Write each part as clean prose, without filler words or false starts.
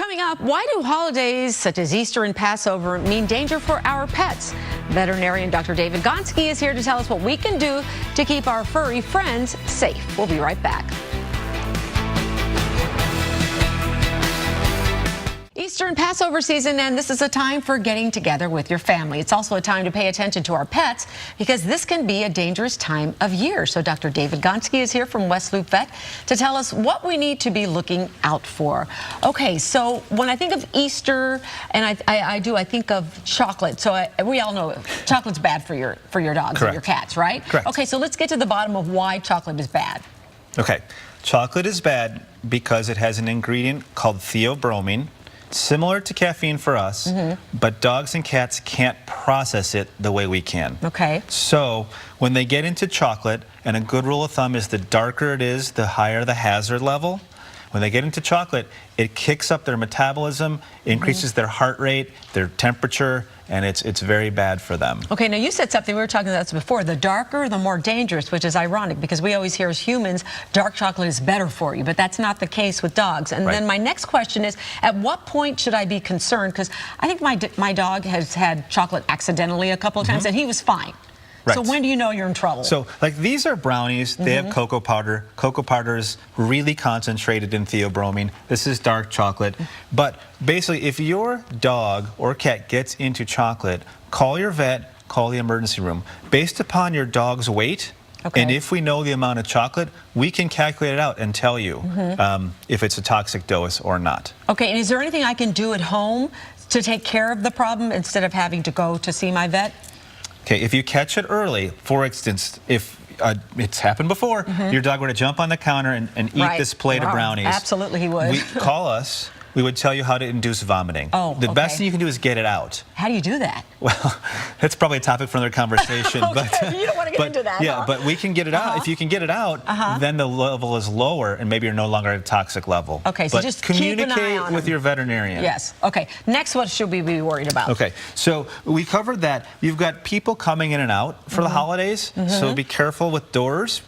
Coming up, why do holidays such as Easter and Passover mean danger for our pets? Veterinarian Dr. David Gonsky is here to tell us what we can do to keep our furry friends safe. We'll be right back. Easter and Passover season, and this is a time for getting together with your family. It's also a time to pay attention to our pets because this can be a dangerous time of year. So Dr. David Gonsky is here from West Loop Vet to tell us what we need to be looking out for. Okay, so when I think of Easter, and I think of chocolate. So we all know chocolate's bad for your dogs and your cats, right? Correct. Okay, so let's get to the bottom of why chocolate is bad. Okay, chocolate is bad because it has an ingredient called theobromine, similar to caffeine for us, but dogs and cats can't process it the way we can. Okay. So when they get into chocolate, and a good rule of thumb is the darker it is, the higher the hazard level. When they get into chocolate, it kicks up their metabolism, increases their heart rate, their temperature, and it's very bad for them. Okay, now you said something, we were talking about this before, the darker, the more dangerous, which is ironic because we always hear as humans, dark chocolate is better for you, but that's not the case with dogs. And then my next question is, at what point should I be concerned? Because I think my dog has had chocolate accidentally a couple of times and he was fine. Right. So when do you know you're in trouble? So, like, these are brownies. They have cocoa powder. Cocoa powder is really concentrated in theobromine. This is dark chocolate. But basically, if your dog or cat gets into chocolate, call your vet, call the emergency room. Based upon your dog's weight, and if we know the amount of chocolate, we can calculate it out and tell you if it's a toxic dose or not. Okay, and is there anything I can do at home to take care of the problem instead of having to go to see my vet? Okay, if you catch it early, for instance, if it's happened before, your dog were to jump on the counter and eat this plate of brownies. Absolutely he would. Call us. We would tell you how to induce vomiting. The best thing you can do is get it out. How do you do that? Well, that's probably a topic for another conversation. But you don't want to get into that. Yeah, but we can get it out. If you can get it out, then the level is lower, and maybe you're no longer at a toxic level. Okay, so just communicate with your veterinarian. Yes. Okay. Next, what should we be worried about? Okay, so we covered that. You've got people coming in and out for the holidays, so be careful with doors.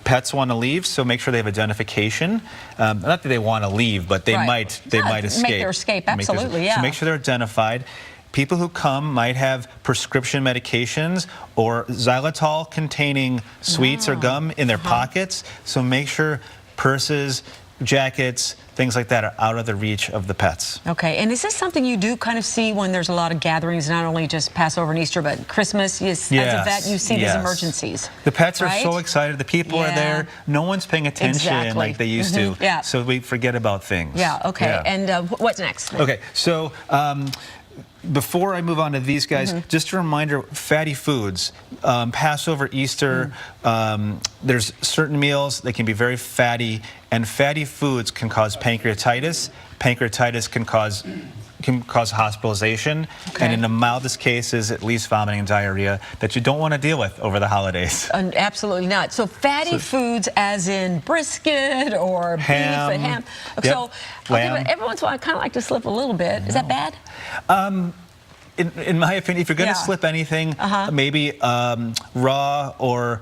Pets want to leave, so make sure they have identification. Not that they want to leave, but they might escape. Make their escape, absolutely, So make sure they're identified. People who come might have prescription medications or xylitol-containing sweets or gum in their pockets, so make sure purses, jackets, things like that are out of the reach of the pets. Okay, and is this something you do kind of see when there's a lot of gatherings, not only just Passover and Easter, but Christmas? As a vet, you see these emergencies. The pets are so excited. The people are there. No one's paying attention like they used to. So we forget about things. Okay. And what's next? Okay, so before I move on to these guys, just a reminder, fatty foods, Passover, Easter, there's certain meals that can be very fatty, and fatty foods can cause pancreatitis. Pancreatitis can cause hospitalization, and in the mildest cases, at least vomiting and diarrhea that you don't want to deal with over the holidays. Absolutely not. So fatty foods as in brisket or beef and ham. So every once in a while I kind of like to slip a little bit. Is that bad? In my opinion, if you're going to slip anything, maybe raw or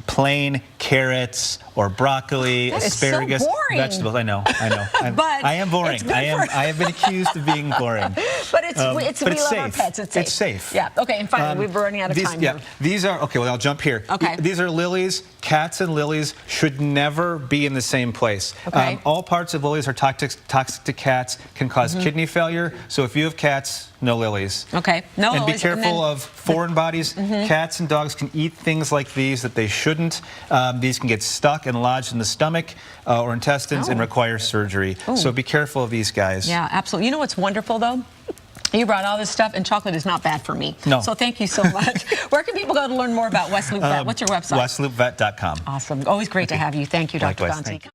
plain carrots or broccoli, asparagus, vegetables. I know. But I am boring. I have been accused of being boring. But we love our pets. It's safe. Yeah. Okay. And finally, we're running out of time here. These are well. I'll jump here. Okay. These are lilies. Cats and lilies should never be in the same place. Okay. All parts of lilies are toxic to cats. Can cause kidney failure. So if you have cats, no lilies. Okay. No lilies. And be careful of foreign bodies. Cats and dogs can eat things like these that they shouldn't. These can get stuck and lodged in the stomach or intestines and require surgery. So be careful of these guys. Yeah, absolutely. You know what's wonderful, though? You brought all this stuff, and chocolate is not bad for me. No. So thank you so much. Where can people go to learn more about West Loop Vet? What's your website? WestLoopVet.com. Awesome. Always great to have you. Thank you, Dr. Gonsky.